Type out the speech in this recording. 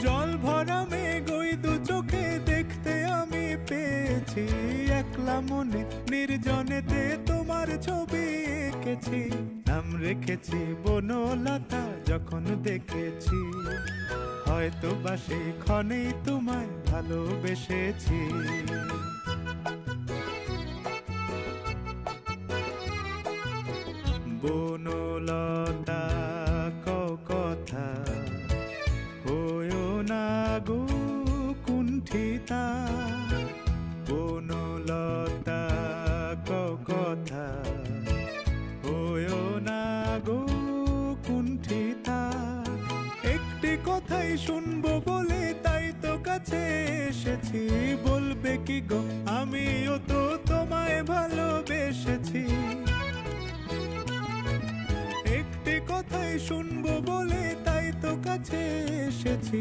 জল ভরা মেঘ ওই দু চোখে দেখতে আমি পেয়েছি, একলা মনে নির্জনেতে তোমার ছবি এঁকেছি। নাম রেখেছি বনলতা যখন দেখেছি, হয়তো বা সেই ক্ষণেই তোমায় ভালোবেসেছি। বনলতা কথা হয়ো না গো কুণ্ঠিতা, বনলতা কথা হয়ো না গো কুণ্ঠিতা। একটি কথাই শুনবো বলে তাই তো কাছে এসেছি, বলবে কি গো আমিও তো তোমায় ভালোবেসেছি। একটি কথাই শুনবো বলে তাই তো কাছে এসেছি,